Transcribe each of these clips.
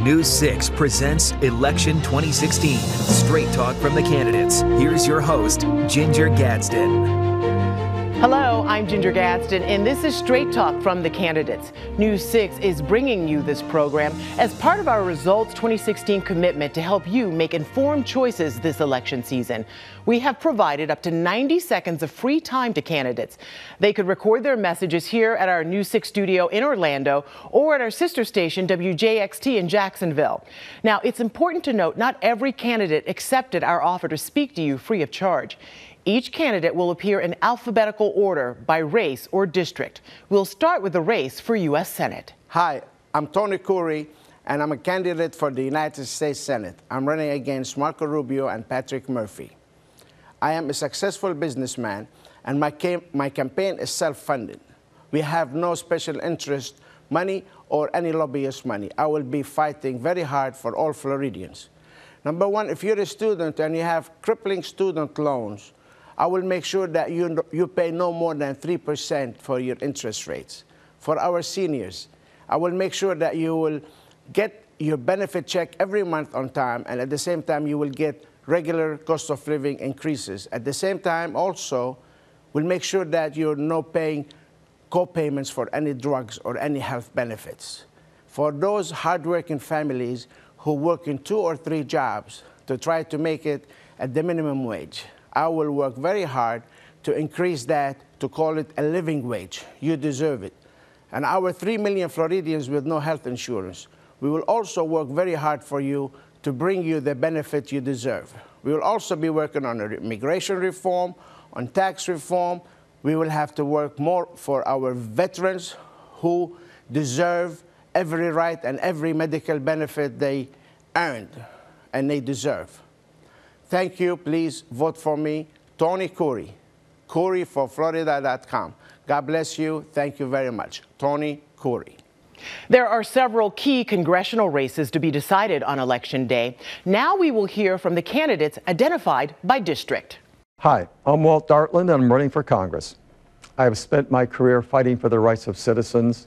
News 6 presents Election 2016. Straight talk from the candidates. Here's your host, Ginger Gadsden. Hello, I'm Ginger Gadsden, and this is Straight Talk from the candidates. News 6 is bringing you this program as part of our Results 2016 commitment to help you make informed choices this election season. We have provided up to 90 seconds of free time to candidates. They could record their messages here at our News 6 studio in Orlando or at our sister station, WKMG-TV in Jacksonville. Now, it's important to note not every candidate accepted our offer to speak to you free of charge. Each candidate will appear in alphabetical order by race or district. We'll start with the race for U.S. Senate. Hi, I'm Tony Curry, and I'm a candidate for the United States Senate. I'm running against Marco Rubio and Patrick Murphy. I am a successful businessman, and my campaign is self-funded. We have no special interest money or any lobbyist money. I will be fighting very hard for all Floridians. Number one, if you're a student and you have crippling student loans, I will make sure that you pay no more than 3% for your interest rates. For our seniors, I will make sure that you will get your benefit check every month on time, and at the same time, you will get regular cost of living increases. At the same time, also, we'll make sure that you're not paying co-payments for any drugs or any health benefits. For those hardworking families who work in 2 or 3 jobs to try to make it at the minimum wage, I will work very hard to increase that, to call it a living wage. You deserve it. And our 3 million Floridians with no health insurance, we will also work very hard for you to bring you the benefit you deserve. We will also be working on immigration reform, on tax reform. We will have to work more for our veterans who deserve every right and every medical benefit they earned and they deserve. Thank you. Please vote for me, Tony Curry, curryforflorida.com. God bless you. Thank you very much. Tony Curry. There are several key congressional races to be decided on Election Day. Now we will hear from the candidates identified by district. Hi, I'm Walt Dartland, and I'm running for Congress. I have spent my career fighting for the rights of citizens.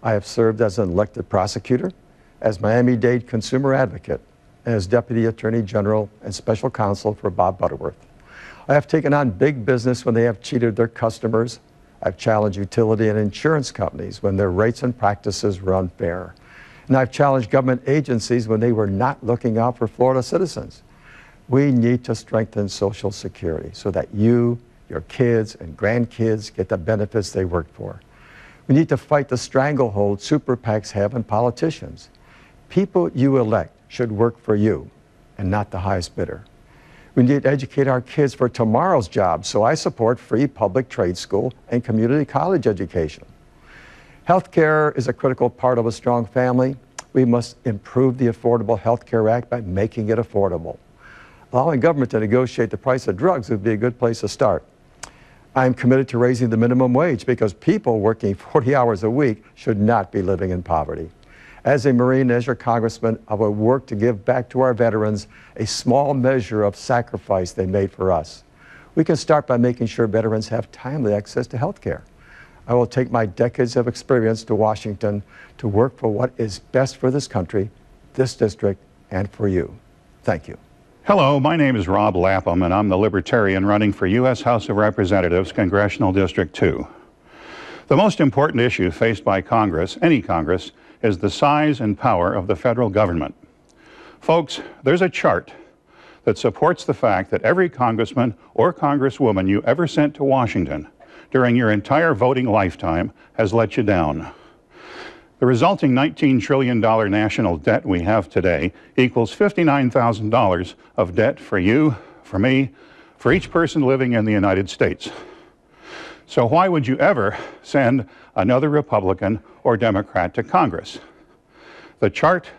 I have served as an elected prosecutor, as Miami-Dade consumer advocate, as Deputy Attorney General and Special Counsel for Bob Butterworth. I have taken on big business when they have cheated their customers. I've challenged utility and insurance companies when their rates and practices were unfair. And I've challenged government agencies when they were not looking out for Florida citizens. We need to strengthen Social Security so that you, your kids, and grandkids get the benefits they worked for. We need to fight the stranglehold super PACs have on politicians. People you elect should work for you and not the highest bidder. We need to educate our kids for tomorrow's jobs, so I support free public trade school and community college education. Healthcare is a critical part of a strong family. We must improve the Affordable Health Care Act by making it affordable. Allowing government to negotiate the price of drugs would be a good place to start. I'm committed to raising the minimum wage because people working 40 hours a week should not be living in poverty. As a Marine, as your congressman, I will work to give back to our veterans a small measure of sacrifice they made for us. We can start by making sure veterans have timely access to health care. I will take my decades of experience to Washington to work for what is best for this country, this district, and for you. Thank you. Hello, my name is Rob Lapham, and I'm the Libertarian running for U.S. House of Representatives, Congressional District 2. The most important issue faced by Congress, any Congress, is the size and power of the federal government. Folks, there's a chart that supports the fact that every congressman or congresswoman you ever sent to Washington during your entire voting lifetime has let you down. The resulting $19 trillion national debt we have today equals $59,000 of debt for you, for me, for each person living in the United States. So why would you ever send another Republican or Democrat to Congress? The chart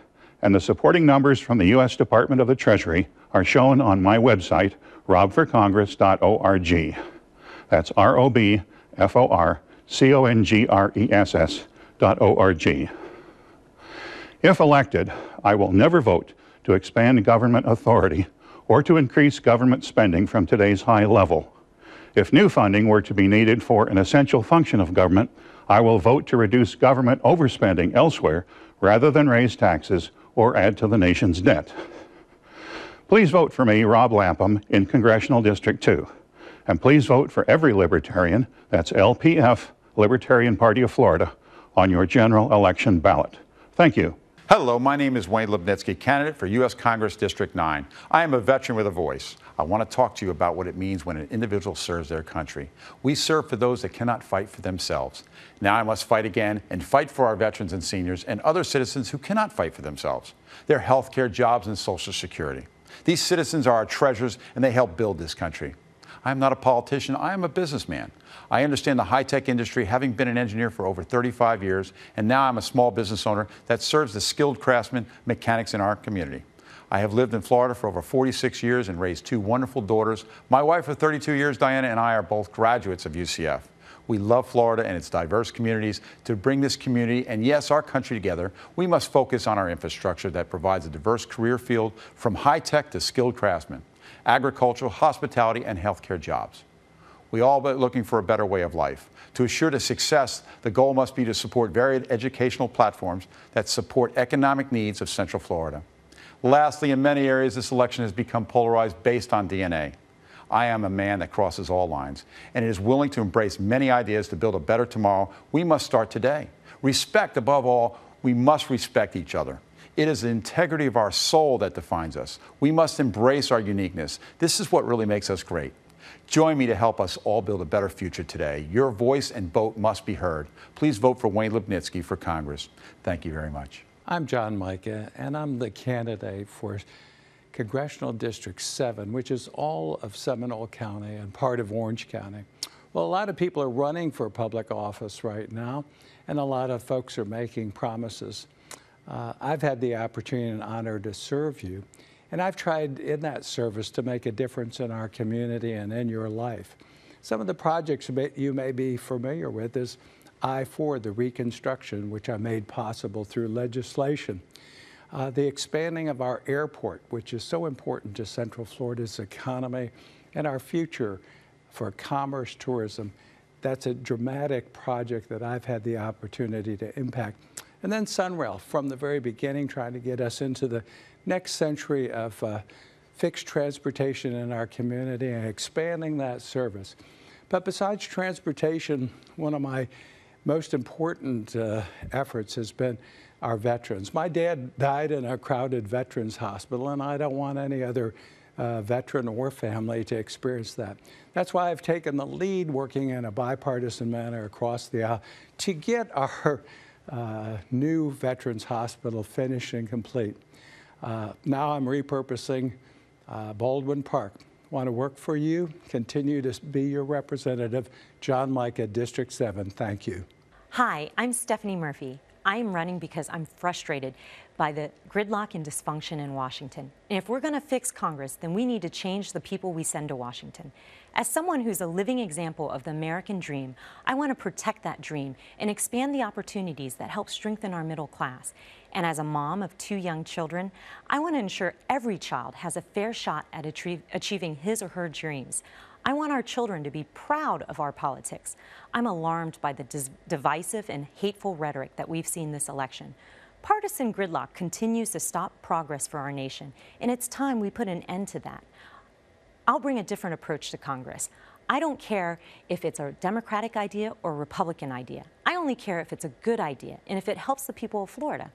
and the supporting numbers from the U.S. Department of the Treasury are shown on my website, robforcongress.org. That's ROBFORCONGRESS.org. If elected, I will never vote to expand government authority or to increase government spending from today's high level. If new funding were to be needed for an essential function of government, I will vote to reduce government overspending elsewhere rather than raise taxes or add to the nation's debt. Please vote for me, Rob Lapham, in Congressional District 2. And please vote for every Libertarian, that's LPF, Libertarian Party of Florida, on your general election ballot. Thank you. Hello, my name is Wayne Lipnitsky, candidate for U.S. Congress District 9. I am a veteran with a voice. I want to talk to you about what it means when an individual serves their country. We serve for those that cannot fight for themselves. Now I must fight again and fight for our veterans and seniors and other citizens who cannot fight for themselves, their health care, jobs, and Social Security. These citizens are our treasures, and they help build this country. I am not a politician, I am a businessman. I understand the high-tech industry, having been an engineer for over 35 years, and now I'm a small business owner that serves the skilled craftsmen, mechanics in our community. I have lived in Florida for over 46 years and raised 2 wonderful daughters. My wife of 32 years, Diana, and I are both graduates of UCF. We love Florida and its diverse communities. To bring this community and, yes, our country together, we must focus on our infrastructure that provides a diverse career field from high-tech to skilled craftsmen, agricultural, hospitality, and healthcare jobs. We all are looking for a better way of life. To assure the success, the goal must be to support varied educational platforms that support economic needs of Central Florida. Lastly, in many areas, this election has become polarized based on DNA. I am a man that crosses all lines and is willing to embrace many ideas to build a better tomorrow. We must start today. Respect, above all, we must respect each other. It is the integrity of our soul that defines us. We must embrace our uniqueness. This is what really makes us great. Join me to help us all build a better future today. Your voice and vote must be heard. Please vote for Wayne Lipnitsky for Congress. Thank you very much. I'm John Micah, and I'm the candidate for Congressional District 7, which is all of Seminole County and part of Orange County. Well, a lot of people are running for public office right now, and a lot of folks are making promises. I've had the opportunity and honor to serve you, and I've tried in that service to make a difference in our community and in your life. Some of the projects you may be familiar with is I-4, the reconstruction, which I made possible through legislation. The expanding of our airport, which is so important to Central Florida's economy and our future for commerce, tourism. That's a dramatic project that I've had the opportunity to impact. And then Sunrail, from the very beginning, trying to get us into the next century of fixed transportation in our community and expanding that service. But besides transportation, one of my most important efforts has been our veterans. My dad died in a crowded veterans hospital, and I don't want any other veteran or family to experience that. That's why I've taken the lead, working in a bipartisan manner across the aisle to get our new Veterans Hospital finished and complete. Now I'm repurposing Baldwin Park. Want to work for you? Continue to be your representative. John Micah, District 7. Thank you. Hi, I'm Stephanie Murphy. I am running because I'm frustrated by the gridlock and dysfunction in Washington. And if we're going to fix Congress, then we need to change the people we send to Washington. As someone who's a living example of the American dream, I want to protect that dream and expand the opportunities that help strengthen our middle class. And as a mom of 2 young children, I want to ensure every child has a fair shot at achieving his or her dreams. I want our children to be proud of our politics. I'm alarmed by the divisive and hateful rhetoric that we've seen this election. Partisan gridlock continues to stop progress for our nation, and it's time we put an end to that. I'll bring a different approach to Congress. I don't care if it's a Democratic idea or a Republican idea. I only care if it's a good idea and if it helps the people of Florida.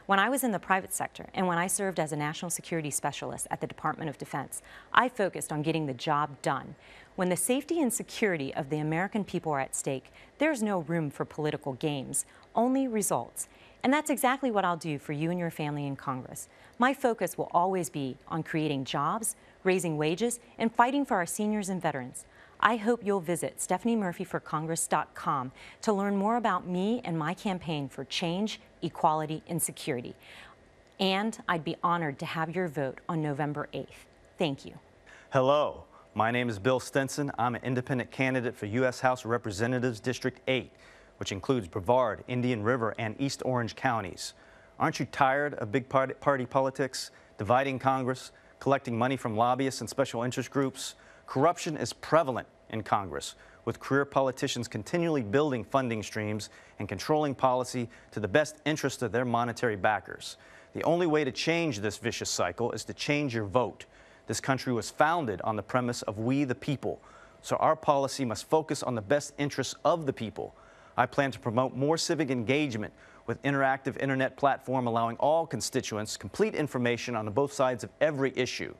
When I was in the private sector and when I served as a national security specialist at the Department of Defense, I focused on getting the job done. When the safety and security of the American people are at stake, there's no room for political games, only results. And that's exactly what I'll do for you and your family in Congress. My focus will always be on creating jobs, raising wages, and fighting for our seniors and veterans. I hope you'll visit StephanieMurphyForCongress.com to learn more about me and my campaign for change, equality, and security. And I'd be honored to have your vote on November 8th. Thank you. Hello, my name is Bill Stinson. I'm an independent candidate for U.S. House of Representatives District 8, which includes Brevard, Indian River, and East Orange counties. Aren't you tired of big party politics, dividing Congress, collecting money from lobbyists and special interest groups? Corruption is prevalent in Congress, with career politicians continually building funding streams and controlling policy to the best interest of their monetary backers. The only way to change this vicious cycle is to change your vote. This country was founded on the premise of we the people, so our policy must focus on the best interests of the people. I plan to promote more civic engagement with interactive internet platform allowing all constituents complete information on both sides of every issue.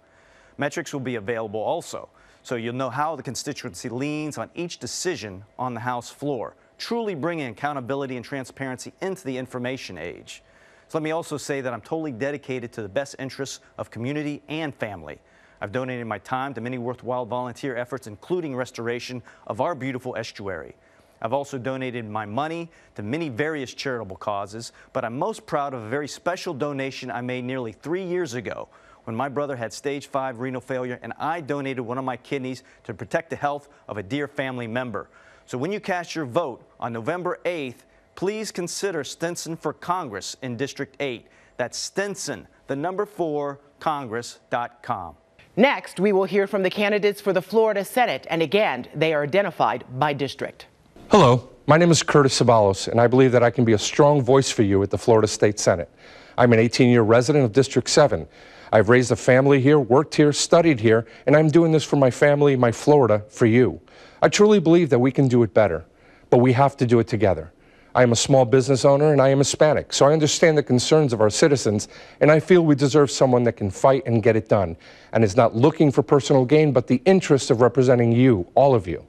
Metrics will be available also, so you'll know how the constituency leans on each decision on the House floor, truly bringing accountability and transparency into the information age. So let me also say that I'm totally dedicated to the best interests of community and family. I've donated my time to many worthwhile volunteer efforts, including restoration of our beautiful estuary. I've also donated my money to many various charitable causes, but I'm most proud of a very special donation I made nearly 3 years ago when my brother had stage 5 renal failure and I donated one of my kidneys to protect the health of a dear family member. So when you cast your vote on November 8th, please consider Stinson for Congress in District 8. That's Stinson, the number 4, Congress.com. Next, we will hear from the candidates for the Florida Senate, and again, they are identified by district. Hello, my name is Curtis Ceballos, and I believe that I can be a strong voice for you at the Florida State Senate. I'm an 18-year resident of District 7. I've raised a family here, worked here, studied here, and I'm doing this for my family, my Florida, for you. I truly believe that we can do it better, but we have to do it together. I am a small business owner and I am Hispanic, so I understand the concerns of our citizens, and I feel we deserve someone that can fight and get it done, and is not looking for personal gain, but the interest of representing you, all of you.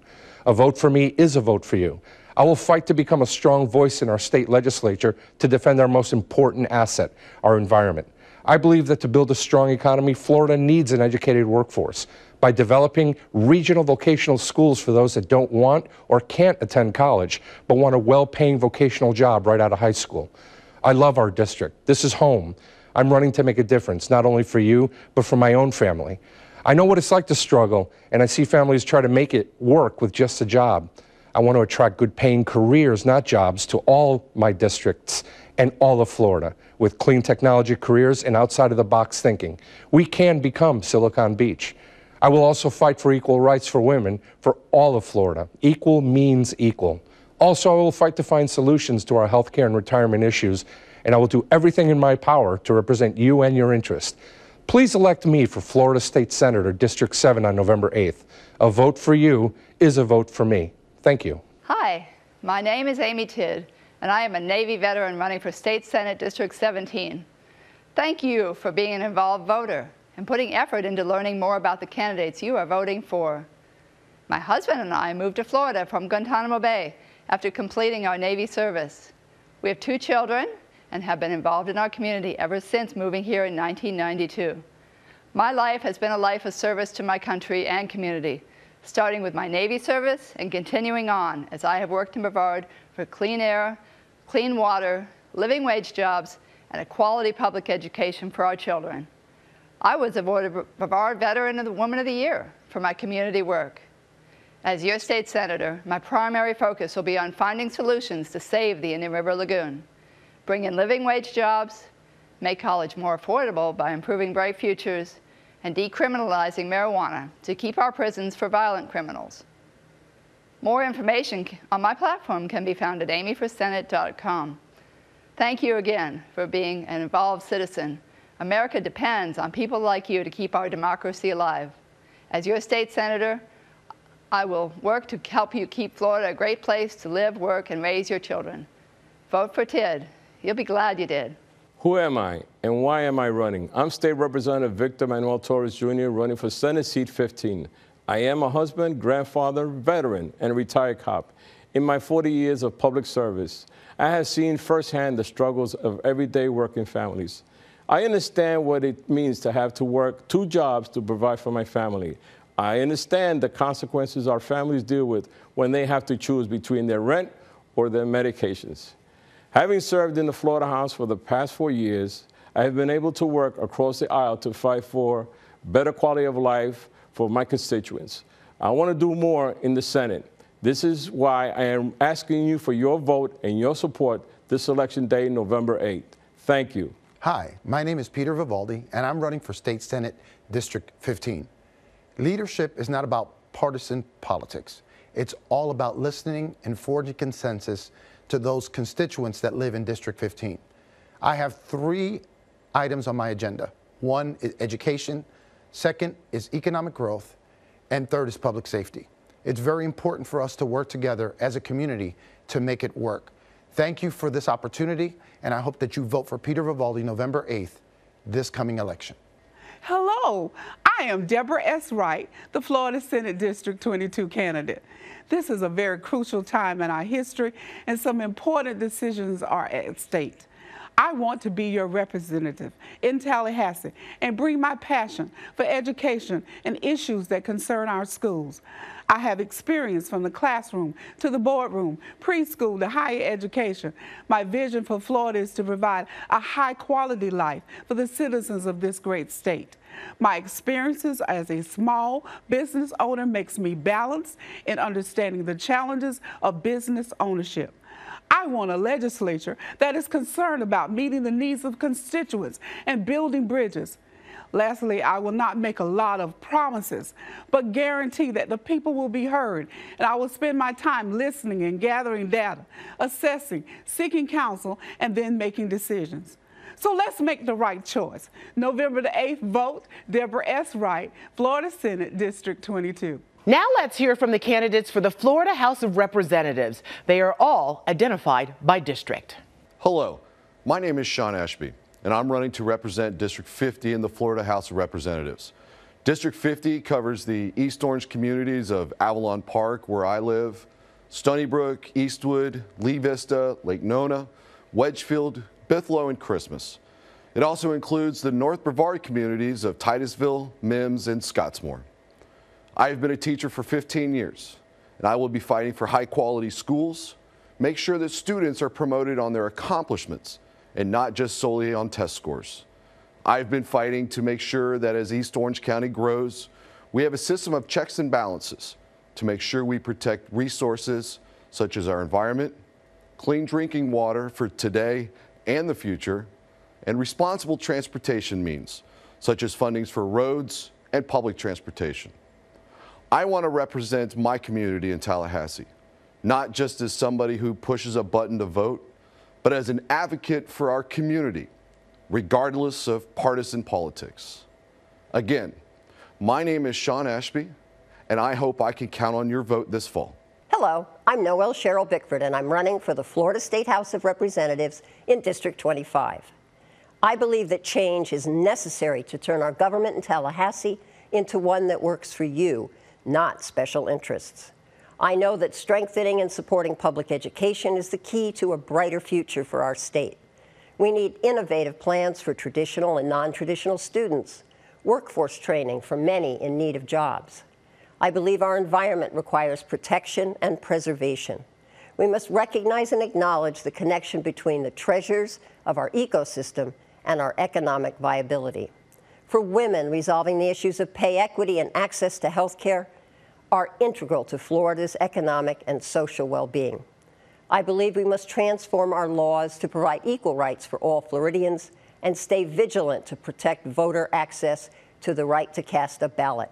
A vote for me is a vote for you. I will fight to become a strong voice in our state legislature to defend our most important asset, our environment. I believe that to build a strong economy, Florida needs an educated workforce. By developing regional vocational schools for those that don't want or can't attend college, but want a well-paying vocational job right out of high school. I love our district. This is home. I'm running to make a difference, not only for you, but for my own family. I know what it's like to struggle, and I see families try to make it work with just a job. I want to attract good-paying careers, not jobs, to all my districts and all of Florida, with clean technology careers and outside-of-the-box thinking. We can become Silicon Beach. I will also fight for equal rights for women for all of Florida. Equal means equal. Also, I will fight to find solutions to our health care and retirement issues, and I will do everything in my power to represent you and your interests. Please elect me for Florida State Senator, District 7 on November 8th. A vote for you is a vote for me. Thank you. Hi, my name is Amy Tidd, and I am a Navy veteran running for State Senate District 17. Thank you for being an involved voter and putting effort into learning more about the candidates you are voting for. My husband and I moved to Florida from Guantanamo Bay after completing our Navy service. We have 2 children and have been involved in our community ever since moving here in 1992. My life has been a life of service to my country and community, starting with my Navy service and continuing on as I have worked in Brevard for clean air, clean water, living wage jobs, and a quality public education for our children. I was awarded Brevard Veteran of the Woman of the Year for my community work. As your state senator, my primary focus will be on finding solutions to save the Indian River Lagoon, bring in living wage jobs, make college more affordable by improving bright futures, and decriminalizing marijuana to keep our prisons for violent criminals. More information on my platform can be found at amyforsenate.com. Thank you again for being an involved citizen. America depends on people like you to keep our democracy alive. As your state senator, I will work to help you keep Florida a great place to live, work, and raise your children. Vote for Tidd. You'll be glad you did. Who am I and why am I running? I'm State Representative Victor Manuel Torres Jr. running for Senate Seat 15. I am a husband, grandfather, veteran, and retired cop. In my 40 years of public service, I have seen firsthand the struggles of everyday working families. I understand what it means to have to work 2 jobs to provide for my family. I understand the consequences our families deal with when they have to choose between their rent or their medications. Having served in the Florida House for the past 4 years, I have been able to work across the aisle to fight for better quality of life for my constituents. I want to do more in the Senate. This is why I am asking you for your vote and your support this election day, November 8th. Thank you. Hi, my name is Peter Vivaldi, and I'm running for State Senate District 15. Leadership is not about partisan politics. It's all about listening and forging consensus to those constituents that live in District 15. I have 3 items on my agenda. One is education, second is economic growth, and third is public safety. It's very important for us to work together as a community to make it work. Thank you for this opportunity, and I hope that you vote for Peter Vivaldi November 8th, this coming election. Hello, I am Deborah S. Wright, the Florida Senate District 22 candidate. This is a very crucial time in our history, and some important decisions are at stake. I want to be your representative in Tallahassee and bring my passion for education and issues that concern our schools. I have experience from the classroom to the boardroom, preschool to higher education. My vision for Florida is to provide a high-quality life for the citizens of this great state. My experiences as a small business owner makes me balanced in understanding the challenges of business ownership. I want a legislature that is concerned about meeting the needs of constituents and building bridges. Lastly, I will not make a lot of promises, but guarantee that the people will be heard, and I will spend my time listening and gathering data, assessing, seeking counsel, and then making decisions. So let's make the right choice. November the 8th, vote Deborah S. Wright, Florida Senate District 22. Now let's hear from the candidates for the Florida House of Representatives. They are all identified by district. Hello, my name is Sean Ashby, and I'm running to represent District 50 in the Florida House of Representatives. District 50 covers the East Orange communities of Avalon Park, where I live, Stony Brook, Eastwood, Lee Vista, Lake Nona, Wedgefield, Bithlo, and Christmas. It also includes the North Brevard communities of Titusville, Mims, and Scottsmore. I have been a teacher for 15 years, and I will be fighting for high-quality schools, make sure that students are promoted on their accomplishments and not just solely on test scores. I've been fighting to make sure that as East Orange County grows, we have a system of checks and balances to make sure we protect resources such as our environment, clean drinking water for today and the future, and responsible transportation means, such as fundings for roads and public transportation. I want to represent my community in Tallahassee, not just as somebody who pushes a button to vote, but as an advocate for our community, regardless of partisan politics. Again, my name is Sean Ashby, and I hope I can count on your vote this fall. Hello, I'm Noelle Cheryl Bickford, and I'm running for the Florida State House of Representatives in District 25. I believe that change is necessary to turn our government in Tallahassee into one that works for you, not special interests. I know that strengthening and supporting public education is the key to a brighter future for our state. We need innovative plans for traditional and non-traditional students, workforce training for many in need of jobs. I believe our environment requires protection and preservation. We must recognize and acknowledge the connection between the treasures of our ecosystem and our economic viability. For women, resolving the issues of pay equity and access to health care are integral to Florida's economic and social well-being. I believe we must transform our laws to provide equal rights for all Floridians and stay vigilant to protect voter access to the right to cast a ballot.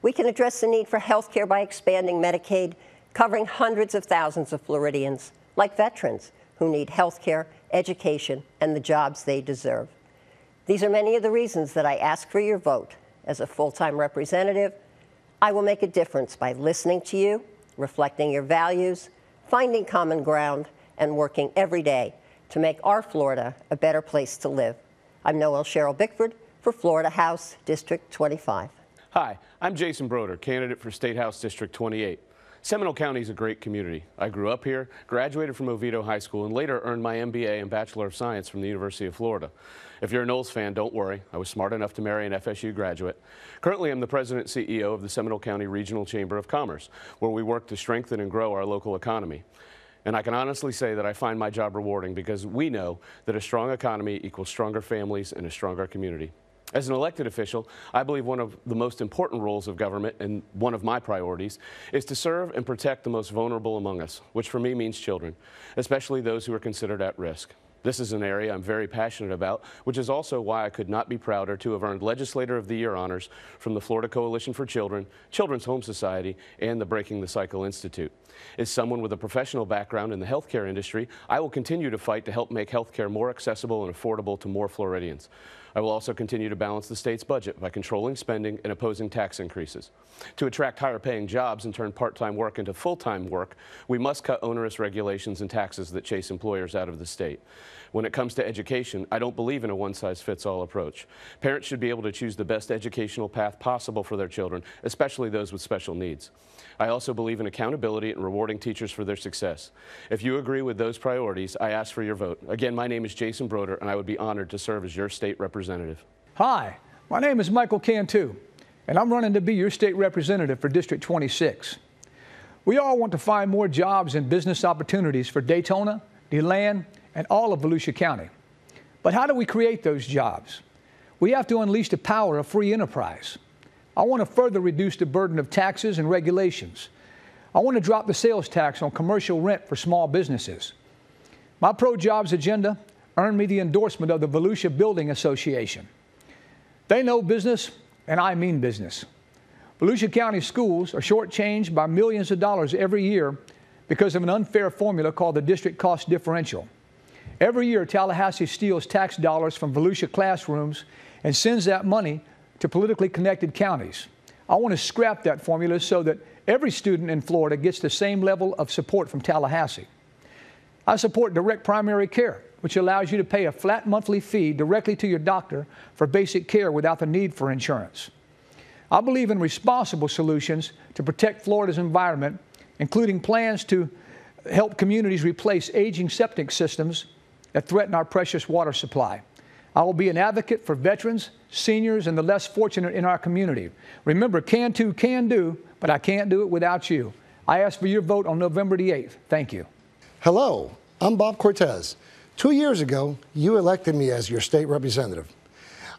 We can address the need for health care by expanding Medicaid, covering hundreds of thousands of Floridians, like veterans, who need health care, education, and the jobs they deserve. These are many of the reasons that I ask for your vote. As a full-time representative, I will make a difference by listening to you, reflecting your values, finding common ground, and working every day to make our Florida a better place to live. I'm Noelle Cheryl Bickford for Florida House District 25. Hi, I'm Jason Broder, candidate for State House District 28. Seminole County is a great community. I grew up here, graduated from Oviedo High School, and later earned my MBA and Bachelor of Science from the University of Florida. If you're a Knowles fan, don't worry. I was smart enough to marry an FSU graduate. Currently, I'm the President and CEO of the Seminole County Regional Chamber of Commerce, where we work to strengthen and grow our local economy. And I can honestly say that I find my job rewarding because we know that a strong economy equals stronger families and a stronger community. As an elected official, I believe one of the most important roles of government, and one of my priorities, is to serve and protect the most vulnerable among us, which for me means children, especially those who are considered at risk. This is an area I'm very passionate about, which is also why I could not be prouder to have earned Legislator of the Year honors from the Florida Coalition for Children, Children's Home Society, and the Breaking the Cycle Institute. As someone with a professional background in the healthcare industry, I will continue to fight to help make healthcare more accessible and affordable to more Floridians. I will also continue to balance the state's budget by controlling spending and opposing tax increases. To attract higher-paying jobs and turn part-time work into full-time work, we must cut onerous regulations and taxes that chase employers out of the state. When it comes to education, I don't believe in a one-size-fits-all approach. Parents should be able to choose the best educational path possible for their children, especially those with special needs. I also believe in accountability and rewarding teachers for their success. If you agree with those priorities, I ask for your vote. Again, my name is Jason Broder, and I would be honored to serve as your state representative. Hi, my name is Michael Cantu, and I'm running to be your state representative for District 26. We all want to find more jobs and business opportunities for Daytona, DeLand, and all of Volusia County. But how do we create those jobs? We have to unleash the power of free enterprise. I want to further reduce the burden of taxes and regulations. I want to drop the sales tax on commercial rent for small businesses. My pro-jobs agenda earned me the endorsement of the Volusia Building Association. They know business, and I mean business. Volusia County schools are shortchanged by millions of dollars every year because of an unfair formula called the district cost differential. Every year, Tallahassee steals tax dollars from Volusia classrooms and sends that money to politically connected counties. I want to scrap that formula so that every student in Florida gets the same level of support from Tallahassee. I support direct primary care, which allows you to pay a flat monthly fee directly to your doctor for basic care without the need for insurance. I believe in responsible solutions to protect Florida's environment, including plans to help communities replace aging septic systems that threaten our precious water supply. I will be an advocate for veterans, seniors, and the less fortunate in our community. Remember, Cantu can do, but I can't do it without you. I ask for your vote on November the 8th. Thank you. Hello, I'm Bob Cortez. 2 years ago, you elected me as your state representative.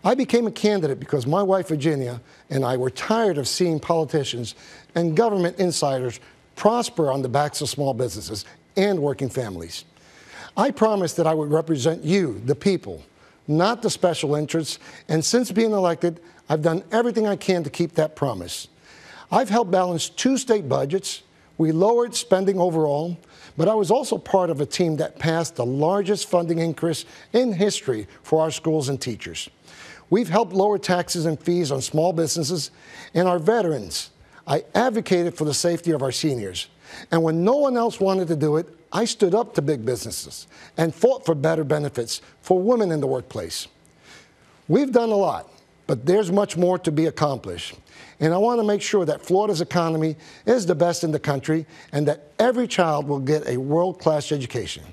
I became a candidate because my wife, Virginia, and I were tired of seeing politicians and government insiders prosper on the backs of small businesses and working families. I promised that I would represent you, the people, not the special interests, and since being elected, I've done everything I can to keep that promise. I've helped balance 2 state budgets. We lowered spending overall, but I was also part of a team that passed the largest funding increase in history for our schools and teachers. We've helped lower taxes and fees on small businesses and our veterans. I advocated for the safety of our seniors. And when no one else wanted to do it, I stood up to big businesses and fought for better benefits for women in the workplace. We've done a lot, but there's much more to be accomplished. And I want to make sure that Florida's economy is the best in the country and that every child will get a world-class education.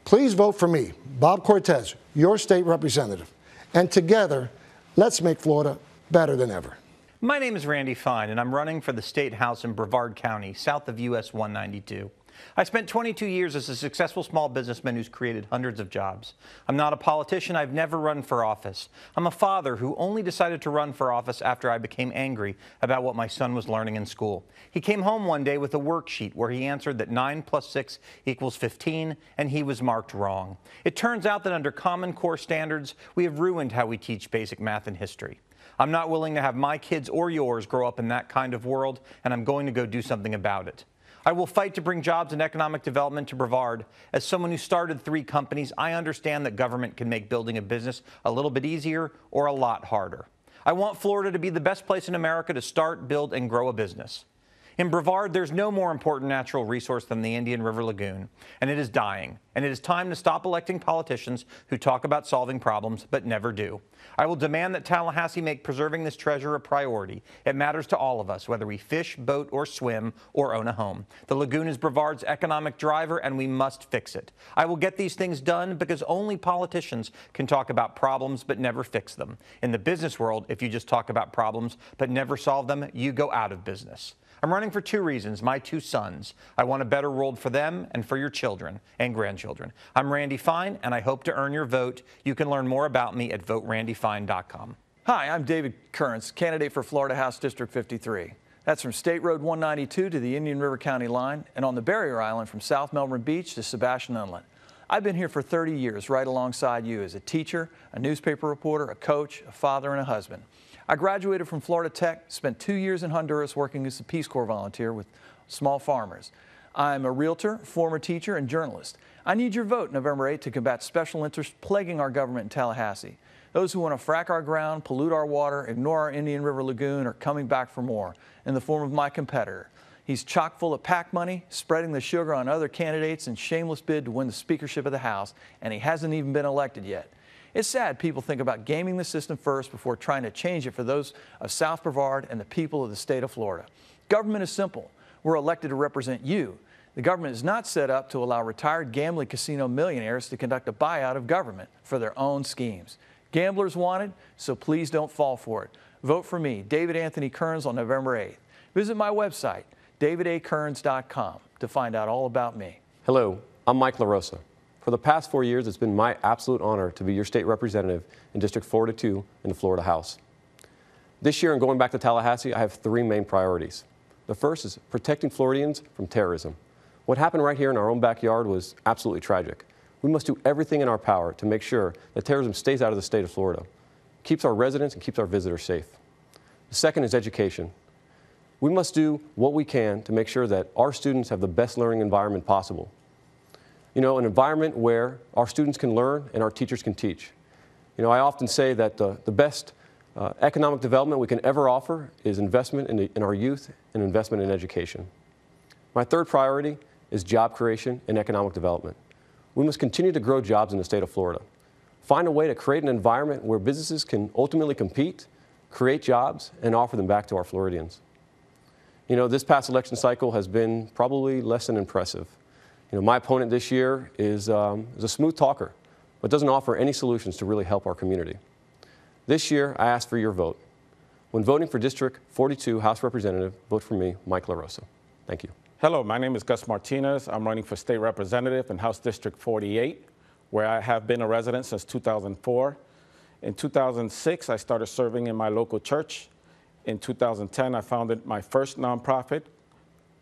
Please vote for me, Bob Cortez, your state representative. And together, let's make Florida better than ever. My name is Randy Fine, and I'm running for the State House in Brevard County, south of US 192. I spent 22 years as a successful small businessman who's created hundreds of jobs. I'm not a politician. I've never run for office. I'm a father who only decided to run for office after I became angry about what my son was learning in school. He came home one day with a worksheet where he answered that 9 + 6 = 15, and he was marked wrong. It turns out that under Common Core standards, we have ruined how we teach basic math and history. I'm not willing to have my kids or yours grow up in that kind of world, and I'm going to go do something about it. I will fight to bring jobs and economic development to Brevard. As someone who started 3 companies, I understand that government can make building a business a little bit easier or a lot harder. I want Florida to be the best place in America to start, build, and grow a business. In Brevard, there's no more important natural resource than the Indian River Lagoon, and it is dying. And it is time to stop electing politicians who talk about solving problems but never do. I will demand that Tallahassee make preserving this treasure a priority. It matters to all of us, whether we fish, boat, or swim, or own a home. The lagoon is Brevard's economic driver, and we must fix it. I will get these things done because only politicians can talk about problems but never fix them. In the business world, if you just talk about problems but never solve them, you go out of business. I'm running for 2 reasons. My 2 sons. I want a better world for them and for your children and grandchildren. I'm Randy Fine, and I hope to earn your vote. You can learn more about me at voterandyfine.com. Hi, I'm David Kearns, candidate for Florida House District 53. That's from State Road 192 to the Indian River County line, and on the barrier island from South Melbourne Beach to Sebastian Inlet. I've been here for 30 years, right alongside you as a teacher, a newspaper reporter, a coach, a father, and a husband. I graduated from Florida Tech, spent 2 years in Honduras working as a Peace Corps volunteer with small farmers. I'm a realtor, former teacher, and journalist. I need your vote November 8th to combat special interests plaguing our government in Tallahassee. Those who want to frack our ground, pollute our water, ignore our Indian River Lagoon are coming back for more in the form of my competitor. He's chock full of PAC money, spreading the sugar on other candidates in shameless bid to win the speakership of the House, and he hasn't even been elected yet. It's sad people think about gaming the system first before trying to change it for those of South Brevard and the people of the state of Florida. Government is simple. We're elected to represent you. The government is not set up to allow retired gambling casino millionaires to conduct a buyout of government for their own schemes. Gamblers wanted, so please don't fall for it. Vote for me, David Anthony Kearns, on November 8th. Visit my website, davidakearns.com, to find out all about me. Hello, I'm Mike LaRosa. For the past 4 years, it's been my absolute honor to be your state representative in District 4-2 in the Florida House. This year, and going back to Tallahassee, I have 3 main priorities. The first is protecting Floridians from terrorism. What happened right here in our own backyard was absolutely tragic. We must do everything in our power to make sure that terrorism stays out of the state of Florida, keeps our residents and keeps our visitors safe. The second is education. We must do what we can to make sure that our students have the best learning environment possible. You know, an environment where our students can learn and our teachers can teach. You know, I often say that the best economic development we can ever offer is investment in our youth and investment in education. My third priority is job creation and economic development. We must continue to grow jobs in the state of Florida. Find a way to create an environment where businesses can ultimately compete, create jobs, and offer them back to our Floridians. You know, this past election cycle has been probably less than impressive. You know, my opponent this year is a smooth talker, but doesn't offer any solutions to really help our community. This year, I ask for your vote. When voting for District 42 House Representative, vote for me, Mike LaRosa. Thank you. Hello, my name is Gus Martinez. I'm running for State Representative in House District 48, where I have been a resident since 2004. In 2006, I started serving in my local church. In 2010, I founded my first nonprofit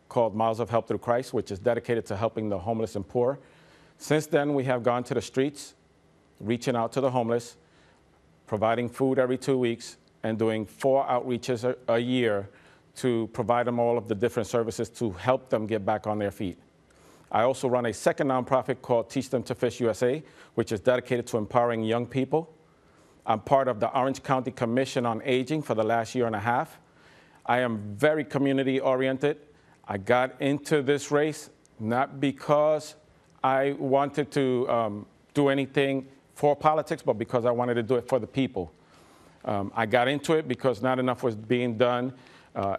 called Miles of Help Through Christ, which is dedicated to helping the homeless and poor. Since then, we have gone to the streets, reaching out to the homeless, providing food every 2 weeks, and doing 4 outreaches a year to provide them all of the different services to help them get back on their feet. I also run a second nonprofit called Teach Them to Fish USA, which is dedicated to empowering young people. I'm part of the Orange County Commission on Aging for the last 1.5 years. I am very community oriented. I got into this race not because I wanted to do anything for politics, but because I wanted to do it for the people. I got into it because not enough was being done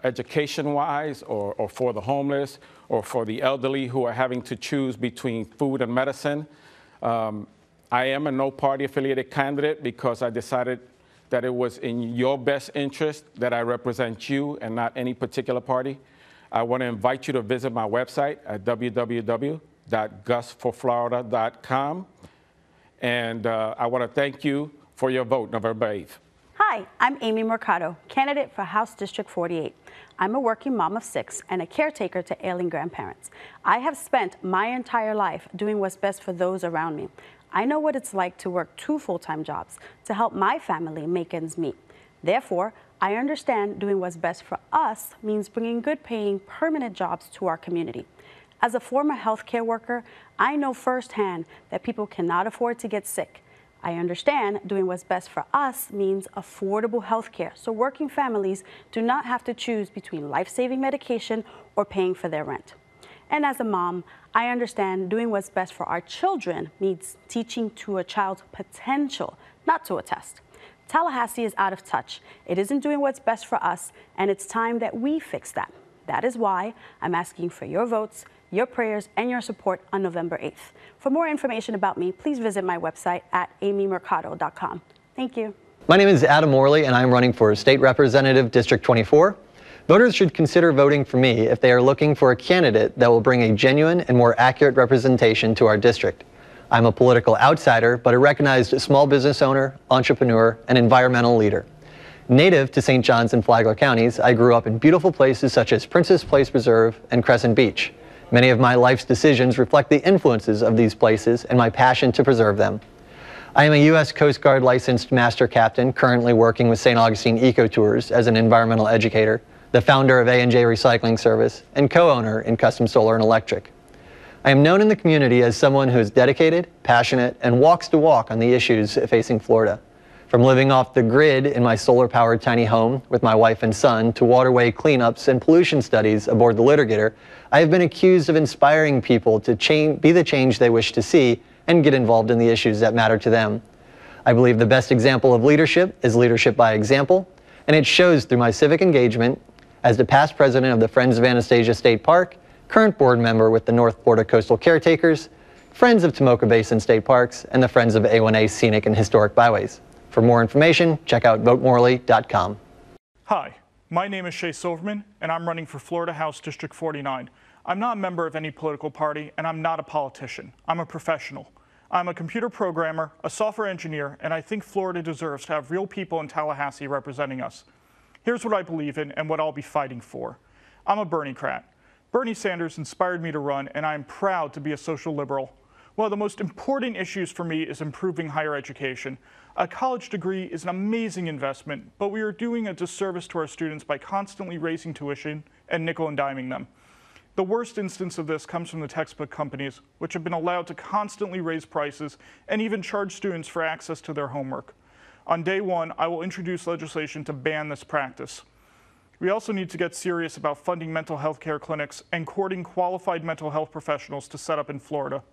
education-wise or for the homeless or for the elderly who are having to choose between food and medicine. I am a no-party affiliated candidate because I decided that it was in your best interest that I represent you and not any particular party. I want to invite you to visit my website at www.gusforflorida.com. And I want to thank you for your vote November 8th. Hi, I'm Amy Mercado, candidate for House District 48. I'm a working mom of 6 and a caretaker to ailing grandparents. I have spent my entire life doing what's best for those around me. I know what it's like to work 2 full-time jobs to help my family make ends meet. Therefore, I understand doing what's best for us means bringing good-paying, permanent jobs to our community. As a former healthcare worker, I know firsthand that people cannot afford to get sick. I understand doing what's best for us means affordable health care, so working families do not have to choose between life-saving medication or paying for their rent. And as a mom, I understand doing what's best for our children means teaching to a child's potential, not to a test. Tallahassee is out of touch. It isn't doing what's best for us, and it's time that we fix that. That is why I'm asking for your votes, your prayers, and your support on November 8th. For more information about me, please visit my website at amymercado.com. Thank you. My name is Adam Morley, and I'm running for State Representative District 24. Voters should consider voting for me if they are looking for a candidate that will bring a genuine and more accurate representation to our district. I'm a political outsider, but a recognized small business owner, entrepreneur, and environmental leader. Native to St. Johns and Flagler counties, I grew up in beautiful places such as Princess Place Preserve and Crescent Beach. Many of my life's decisions reflect the influences of these places and my passion to preserve them. I am a U.S. Coast Guard licensed master captain, currently working with St. Augustine Eco Tours as an environmental educator, the founder of A&J Recycling Service, and co-owner in Custom Solar and Electric. I am known in the community as someone who is dedicated, passionate, and walks the walk on the issues facing Florida. From living off the grid in my solar-powered tiny home with my wife and son to waterway cleanups and pollution studies aboard the Littergetter, I have been accused of inspiring people to be the change they wish to see and get involved in the issues that matter to them. I believe the best example of leadership is leadership by example, and it shows through my civic engagement as the past president of the Friends of Anastasia State Park, current board member with the North Florida Coastal Caretakers, Friends of Tomoka Basin State Parks, and the Friends of A1A Scenic and Historic Byways. For more information, check out votemorally.com. Hi, my name is Shay Silverman, and I'm running for Florida House District 49. I'm not a member of any political party, and I'm not a politician. I'm a professional. I'm a computer programmer, a software engineer, and I think Florida deserves to have real people in Tallahassee representing us. Here's what I believe in and what I'll be fighting for. I'm a Bernie-crat. Bernie Sanders inspired me to run, and I am proud to be a social liberal. One of the most important issues for me is improving higher education. A college degree is an amazing investment, but we are doing a disservice to our students by constantly raising tuition and nickel and diming them. The worst instance of this comes from the textbook companies, which have been allowed to constantly raise prices and even charge students for access to their homework. On day one, I will introduce legislation to ban this practice. We also need to get serious about funding mental health care clinics and courting qualified mental health professionals to set up in Florida.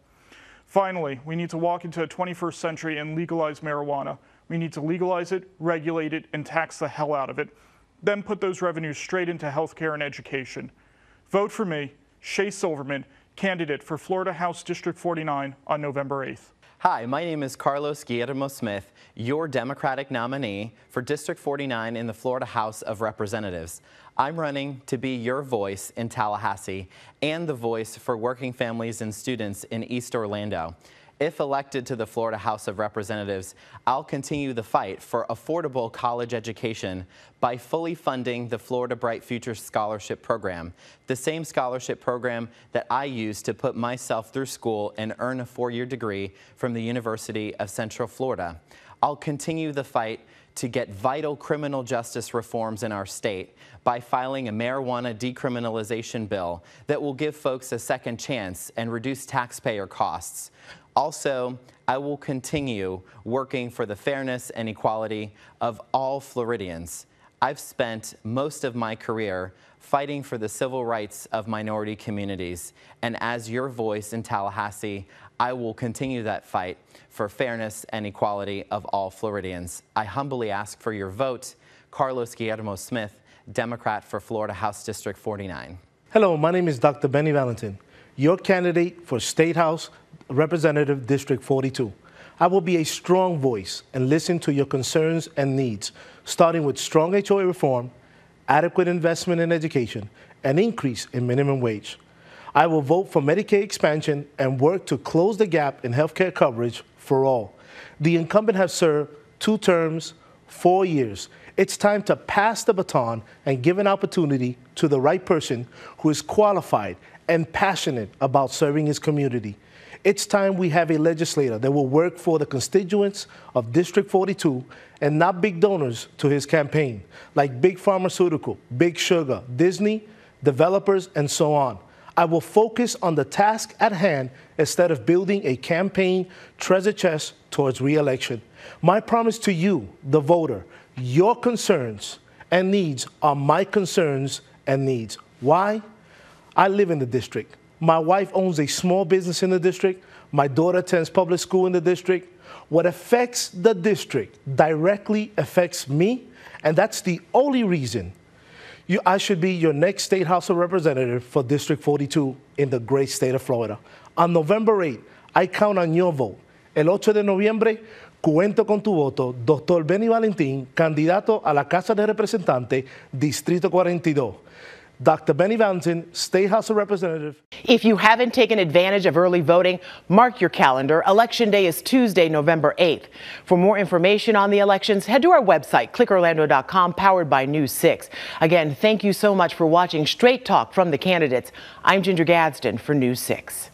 Finally, we need to walk into the 21st century and legalize marijuana. We need to legalize it, regulate it, and tax the hell out of it. Then put those revenues straight into healthcare and education. Vote for me, Shay Silverman, candidate for Florida House District 49 on November 8th. Hi, my name is Carlos Guillermo Smith, your Democratic nominee for District 49 in the Florida House of Representatives. I'm running to be your voice in Tallahassee and the voice for working families and students in East Orlando. If elected to the Florida House of Representatives, I'll continue the fight for affordable college education by fully funding the Florida Bright Future Scholarship Program, the same scholarship program that I used to put myself through school and earn a 4-year degree from the University of Central Florida. I'll continue the fight to get vital criminal justice reforms in our state by filing a marijuana decriminalization bill that will give folks a second chance and reduce taxpayer costs. Also, I will continue working for the fairness and equality of all Floridians. I've spent most of my career fighting for the civil rights of minority communities, and as your voice in Tallahassee, I will continue that fight for fairness and equality of all Floridians. I humbly ask for your vote. Carlos Guillermo Smith, Democrat for Florida House District 49. Hello, my name is Dr. Benny Valentin, your candidate for State House Representative District 42. I will be a strong voice and listen to your concerns and needs, starting with strong HOA reform, adequate investment in education, and increase in minimum wage. I will vote for Medicaid expansion and work to close the gap in healthcare coverage for all. The incumbent has served 2 terms, 4 years. It's time to pass the baton and give an opportunity to the right person who is qualified and passionate about serving his community. It's time we have a legislator that will work for the constituents of District 42 and not big donors to his campaign, like big pharmaceutical, big sugar, Disney, developers, and so on. I will focus on the task at hand instead of building a campaign treasure chest towards re-election. My promise to you, the voter, your concerns and needs are my concerns and needs. Why? I live in the district. My wife owns a small business in the district. My daughter attends public school in the district. What affects the district directly affects me, and that's the only reason I should be your next State House of Representative for District 42 in the great state of Florida. On November 8th, I count on your vote. El 8 de noviembre, cuento con tu voto. Dr. Benny Valentin, candidato a la Casa de Representantes, Distrito 42. Dr. Benny Valentin, State House of Representatives. If you haven't taken advantage of early voting, mark your calendar. Election Day is Tuesday, November 8th. For more information on the elections, head to our website, clickorlando.com, powered by News 6. Again, thank you so much for watching Straight Talk from the candidates. I'm Ginger Gadsden for News 6.